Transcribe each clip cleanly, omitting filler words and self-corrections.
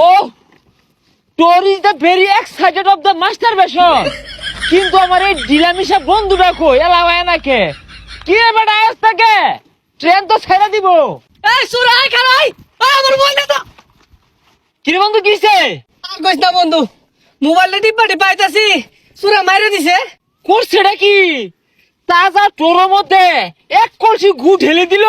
ও তোর is the very excited of the masturbation, কিন্তু আমার এই ডিলামিশা বন্ধুটা কই এলাও এনাকে কি রে বেটা আজ থেকে ট্রেন তো ছেড়ে দিব। এই সুরাই খালাই আমার বন্ধু তো কি রে বন্ধু কিছে? আর কইস না বন্ধু, মোবাইলে টিপা পাইতাছি সুরা মাইরে দিছে। করছেটা কি? তাজা তোর মধ্যে এক কলসি গু ঢেলে দিল,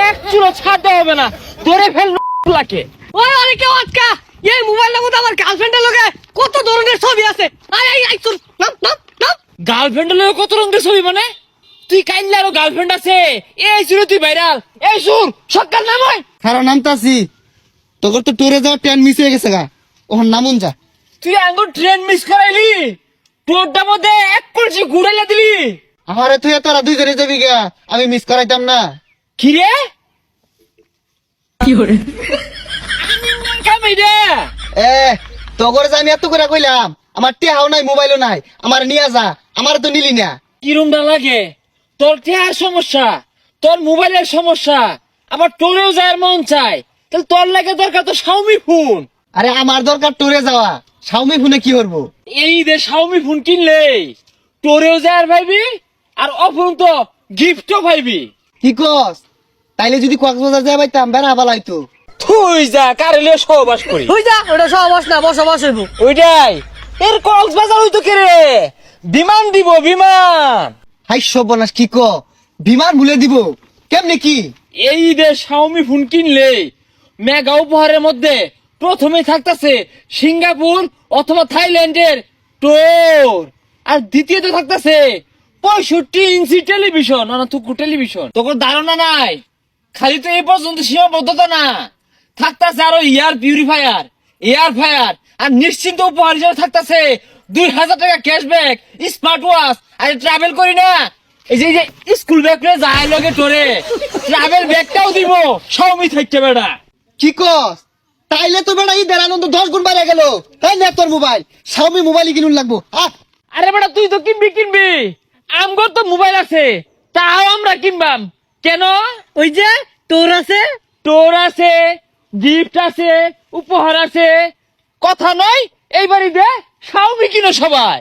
এক চুলো ছাড়তে হবে না, ধরে ফেল লাগে। ওই আরে কেউ আটকা, এই মোবাইলের মধ্যে আমার গার্লফ্রেন্ডের লগে কত ধরনের ছবি আছে। আই আই আই চল নাম নাম নাম। গার্লফ্রেন্ডের লগে কত রঙের ছবি মানে? তুই কাইন্ডলি আরো গার্লফ্রেন্ড আছে? এই ছিল তুই ভাইরাল। এই সুর সকাল নাম হয় খারাপ নামতাছি, তোর তো টুরে যাওয়ার ট্রেন মিস হয়ে গেছে গা, ওখান নামুন যা। তুই আঙ্গুর ট্রেন মিস করাইলি, তোরটার মধ্যে এক কলসি ঘুরাইলা দিলি। আমারে তুই তোরা দুইজনে যাবি গা, আমি মিস করাইতাম না। কি রে কি করে কামাই রে? এ তোর যে আমি এত করে কইলাম, আমার টেহাও নাই মোবাইলও নাই, আমার নিয়ে যা, আমার তো নিলি না। কিরমটা লাগে? তোর টেহার সমস্যা, তোর মোবাইলের সমস্যা, আবার তোরেও যায় মন চায়, তাহলে তোর লাগে দরকার তো শাওমি ফোন। আরে আমার দরকার টুরে যাওয়া, শাওমি ফোনে কি করবো? এই দে শাওমি ফোন কিনলে তোরেও যায় আর ভাইবি, আর অফুন তো গিফটও ভাইবি। কি কস? তাইলে যদি কক্সবাজার যাই পাইতাম বেড়া বালাইতো। তুই যা কারেলে সহবাস করি তুই যা, ওটা সহবাস না বসবাস হইব। ওইটাই এর কক্সবাজার হইতো কে রে? বিমান দিব বিমান। হাই সর্বনাশ, কি ক বিমান ভুলে দিব কেমনে কি? এই দে শাওমি ফোন কিনলে মেগা উপহারের মধ্যে প্রথমে থাকতেছে সিঙ্গাপুর অথবা থাইল্যান্ডের টোর, আর দ্বিতীয়তে থাকতেছে 65 ইঞ্চি টেলিভিশন, না তুকু টেলিভিশন। তোর ধারণা নাই, খালি তো এই পর্যন্ত সীমাবদ্ধতা না, থাকতেছে আরো এয়ার ফায়ার, আর নিশ্চিন্ত উপহার হিসেবে থাকতেছে 2000 টাকা ক্যাশব্যাক, স্মার্ট ওয়াচ। আর ট্রাভেল করি না, এই যে স্কুল ব্যাগ করে যায় লগে তোরে ট্রাভেল ব্যাগটাও দিব সবই থাকছে বেড়া। কি কস? তাইলে তো বেড়া ঈদের আনন্দ 10 গুণ বেড়ে গেল। তাই না তোর মোবাইল, শাওমি মোবাইল কিনুন লাগবো। আরে বেটা তুই তো কিনবি, আমগর তো মোবাইল আছে, তাও আমরা কিনবাম কেন? ওই যে তোর আছে, তোর আছে, গিফট আছে, উপহার আছে, কথা নয় এইবারই দে শাওমি কিনো সবাই।